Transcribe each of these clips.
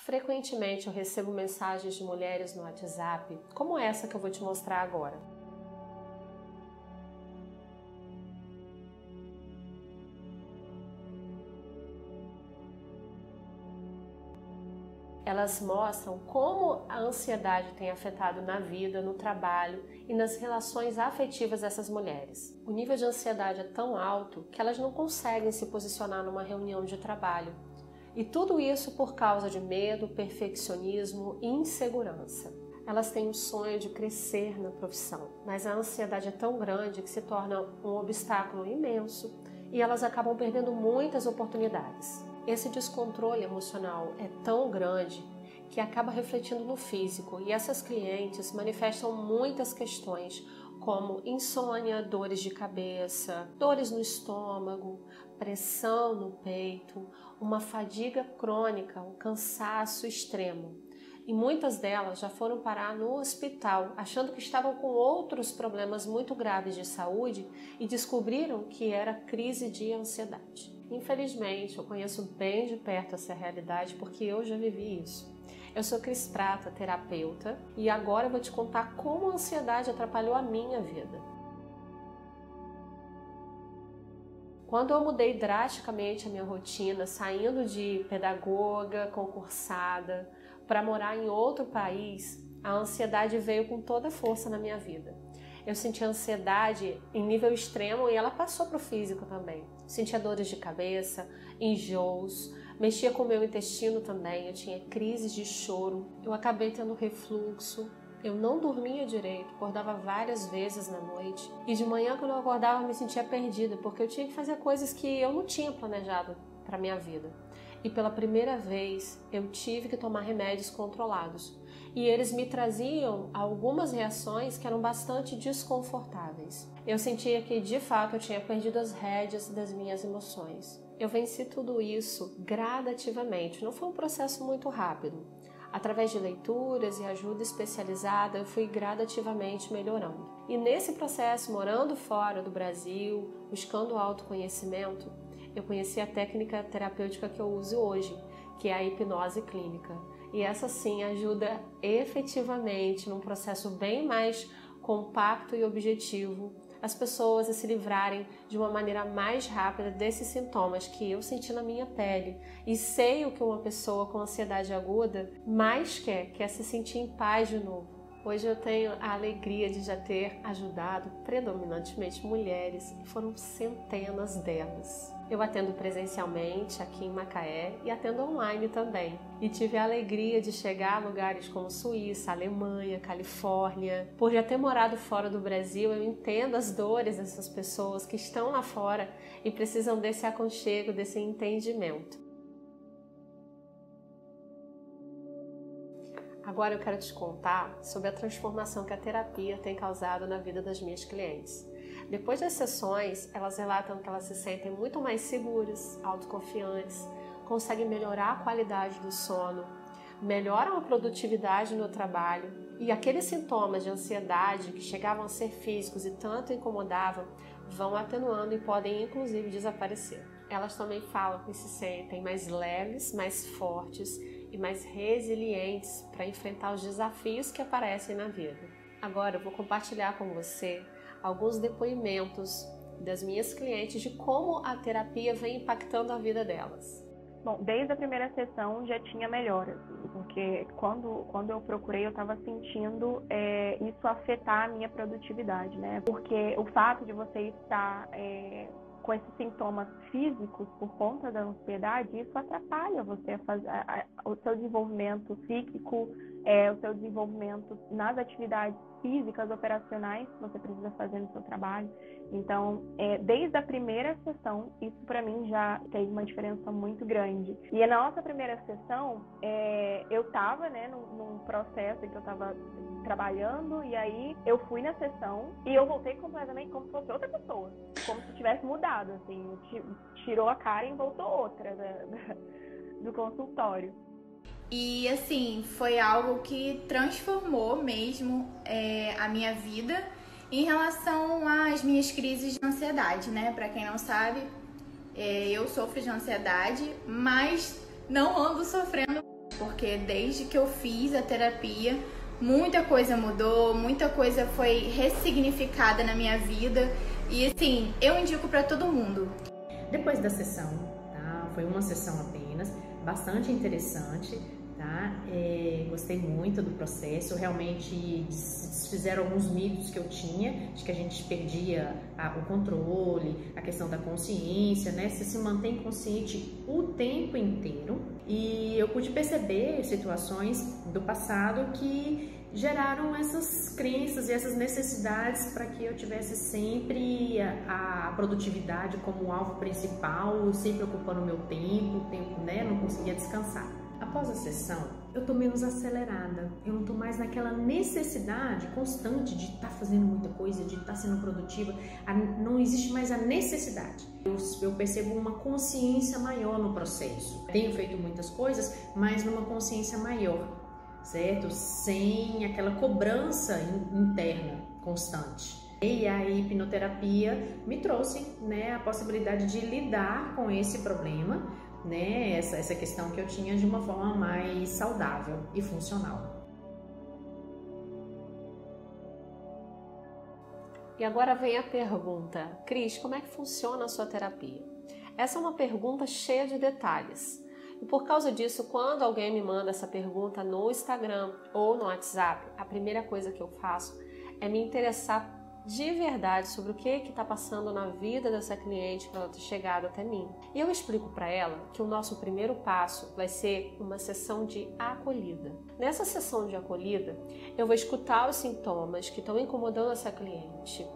Frequentemente eu recebo mensagens de mulheres no WhatsApp, como essa que eu vou te mostrar agora. Elas mostram como a ansiedade tem afetado na vida, no trabalho e nas relações afetivas dessas mulheres. O nível de ansiedade é tão alto que elas não conseguem se posicionar numa reunião de trabalho. E tudo isso por causa de medo, perfeccionismo e insegurança. Elas têm o sonho de crescer na profissão, mas a ansiedade é tão grande que se torna um obstáculo imenso e elas acabam perdendo muitas oportunidades. Esse descontrole emocional é tão grande que acaba refletindo no físico e essas clientes manifestam muitas questões como insônia, dores de cabeça, dores no estômago, pressão no peito, uma fadiga crônica, um cansaço extremo. E muitas delas já foram parar no hospital achando que estavam com outros problemas muito graves de saúde e descobriram que era crise de ansiedade. Infelizmente, eu conheço bem de perto essa realidade porque eu já vivi isso. Eu sou Cris Prata, terapeuta, e agora eu vou te contar como a ansiedade atrapalhou a minha vida. Quando eu mudei drasticamente a minha rotina, saindo de pedagoga, concursada, para morar em outro país, a ansiedade veio com toda a força na minha vida. Eu sentia ansiedade em nível extremo e ela passou para o físico também. Sentia dores de cabeça, enjoos, mexia com o meu intestino também, eu tinha crises de choro, eu acabei tendo refluxo, eu não dormia direito, acordava várias vezes na noite e de manhã quando eu acordava eu me sentia perdida porque eu tinha que fazer coisas que eu não tinha planejado para minha vida. E pela primeira vez eu tive que tomar remédios controlados. E eles me traziam algumas reações que eram bastante desconfortáveis. Eu sentia que de fato eu tinha perdido as rédeas das minhas emoções. Eu venci tudo isso gradativamente, não foi um processo muito rápido. Através de leituras e ajuda especializada, eu fui gradativamente melhorando. E nesse processo, morando fora do Brasil, buscando autoconhecimento, eu conheci a técnica terapêutica que eu uso hoje, que é a hipnose clínica. E essa sim ajuda efetivamente num processo bem mais compacto e objetivo as pessoas a se livrarem de uma maneira mais rápida desses sintomas que eu senti na minha pele. E sei o que uma pessoa com ansiedade aguda mais quer se sentir em paz de novo. Hoje eu tenho a alegria de já ter ajudado predominantemente mulheres e foram centenas delas. Eu atendo presencialmente aqui em Macaé e atendo online também. E tive a alegria de chegar a lugares como Suíça, Alemanha, Califórnia. Por já ter morado fora do Brasil, eu entendo as dores dessas pessoas que estão lá fora e precisam desse aconchego, desse entendimento. Agora eu quero te contar sobre a transformação que a terapia tem causado na vida das minhas clientes. Depois das sessões, elas relatam que elas se sentem muito mais seguras, autoconfiantes, conseguem melhorar a qualidade do sono, melhoram a produtividade no trabalho e aqueles sintomas de ansiedade que chegavam a ser físicos e tanto incomodavam vão atenuando e podem inclusive desaparecer. Elas também falam que se sentem mais leves, mais fortes e mais resilientes para enfrentar os desafios que aparecem na vida. Agora eu vou compartilhar com você alguns depoimentos das minhas clientes de como a terapia vem impactando a vida delas. Bom, desde a primeira sessão já tinha melhoras, porque quando eu procurei eu estava sentindo isso afetar a minha produtividade, né? Porque o fato de você estar com esses sintomas físicos por conta da ansiedade, isso atrapalha você a fazer o seu desenvolvimento psíquico, o seu desenvolvimento nas atividades físicas, operacionais que você precisa fazer no seu trabalho. Então, desde a primeira sessão, isso para mim já teve uma diferença muito grande. E na nossa primeira sessão, eu estava num processo em que eu estava trabalhando, e aí eu fui na sessão e eu voltei completamente como se fosse outra pessoa, como se tivesse mudado, assim, tirou a cara e voltou outra do consultório. E assim, foi algo que transformou mesmo a minha vida em relação às minhas crises de ansiedade, né? Pra quem não sabe, eu sofro de ansiedade, mas não ando sofrendo porque desde que eu fiz a terapia, muita coisa mudou, muita coisa foi ressignificada na minha vida e assim, eu indico para todo mundo. Depois da sessão, tá? Foi uma sessão apenas, bastante interessante, tá? Gostei muito do processo, realmente desfizeram alguns mitos que eu tinha, de que a gente perdia o controle, a questão da consciência, né? Você se mantém consciente o tempo inteiro e eu pude perceber situações do passado que geraram essas crenças e essas necessidades para que eu tivesse sempre a produtividade como alvo principal, sempre ocupando o meu tempo, né? Não conseguia descansar. Após a sessão, eu tô menos acelerada, eu não tô mais naquela necessidade constante de estar fazendo muita coisa, de estar sendo produtiva, não existe mais a necessidade. Eu percebo uma consciência maior no processo. Tenho feito muitas coisas, mas numa consciência maior, certo? Sem aquela cobrança interna constante. E a hipnoterapia me trouxe, né, a possibilidade de lidar com esse problema, né, essa questão que eu tinha de uma forma mais saudável e funcional. E agora vem a pergunta, Cris, como é que funciona a sua terapia? Essa é uma pergunta cheia de detalhes. E por causa disso, quando alguém me manda essa pergunta no Instagram ou no WhatsApp, a primeira coisa que eu faço é me interessar de verdade sobre o que está passando na vida dessa cliente para ela ter chegado até mim. E eu explico para ela que o nosso primeiro passo vai ser uma sessão de acolhida. Nessa sessão de acolhida, eu vou escutar os sintomas que estão incomodando essa cliente.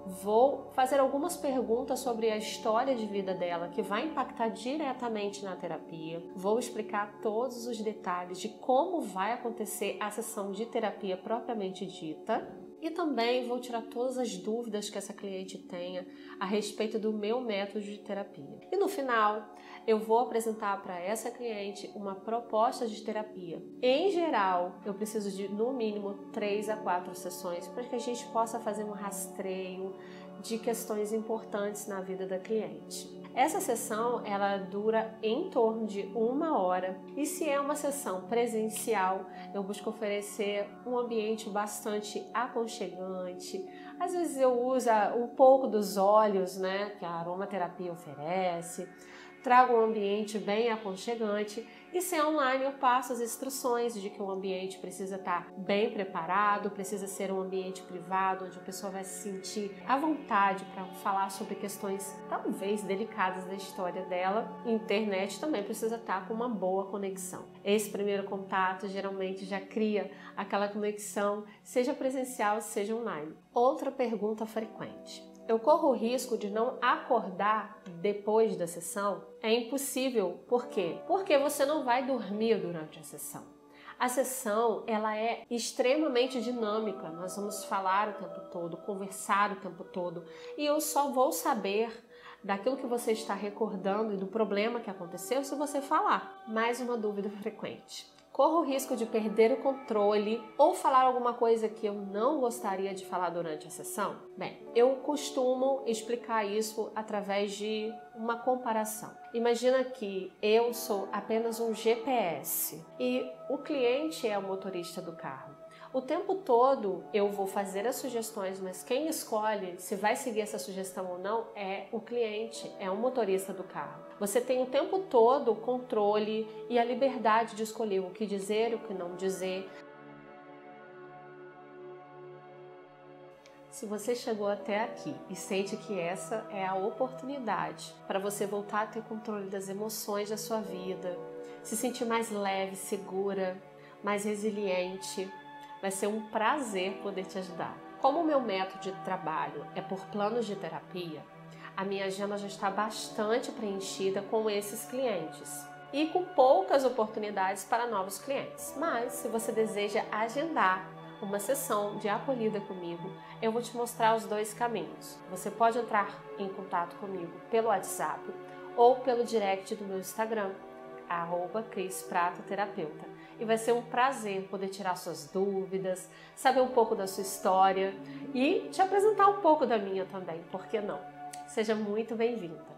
Vou fazer algumas perguntas sobre a história de vida dela que vai impactar diretamente na terapia. Vou explicar todos os detalhes de como vai acontecer a sessão de terapia propriamente dita. E também vou tirar todas as dúvidas que essa cliente tenha a respeito do meu método de terapia. E no final, eu vou apresentar para essa cliente uma proposta de terapia. Em geral, eu preciso de, no mínimo, 3 a 4 sessões para que a gente possa fazer um rastreio de questões importantes na vida da cliente. Essa sessão, ela dura em torno de 1 hora e se é uma sessão presencial, eu busco oferecer um ambiente bastante aconchegante. Às vezes eu uso um pouco dos óleos, né, que a aromaterapia oferece, trago um ambiente bem aconchegante e se é online eu passo as instruções de que o ambiente precisa estar bem preparado, precisa ser um ambiente privado, onde a pessoa vai se sentir à vontade para falar sobre questões talvez delicadas da história dela. Internet também precisa estar com uma boa conexão. Esse primeiro contato geralmente já cria aquela conexão, seja presencial, seja online. Outra pergunta frequente. Eu corro o risco de não acordar depois da sessão? É impossível. Por quê? Porque você não vai dormir durante a sessão. A sessão, ela é extremamente dinâmica. Nós vamos falar o tempo todo, conversar o tempo todo. E eu só vou saber daquilo que você está recordando e do problema que aconteceu se você falar. Mais uma dúvida frequente. Corro o risco de perder o controle ou falar alguma coisa que eu não gostaria de falar durante a sessão? Bem, eu costumo explicar isso através de uma comparação. Imagina que eu sou apenas um GPS e o cliente é o motorista do carro. O tempo todo eu vou fazer as sugestões, mas quem escolhe se vai seguir essa sugestão ou não é o cliente, é o motorista do carro. Você tem o tempo todo o controle e a liberdade de escolher o que dizer e o que não dizer. Se você chegou até aqui e sente que essa é a oportunidade para você voltar a ter controle das emoções da sua vida, se sentir mais leve, segura, mais resiliente, vai ser um prazer poder te ajudar. Como o meu método de trabalho é por planos de terapia, a minha agenda já está bastante preenchida com esses clientes e com poucas oportunidades para novos clientes. Mas se você deseja agendar uma sessão de acolhida comigo, eu vou te mostrar os 2 caminhos. Você pode entrar em contato comigo pelo WhatsApp ou pelo direct do meu Instagram, @CrisPratoTerapeuta. E vai ser um prazer poder tirar suas dúvidas, saber um pouco da sua história e te apresentar um pouco da minha também, por que não? Seja muito bem-vinda!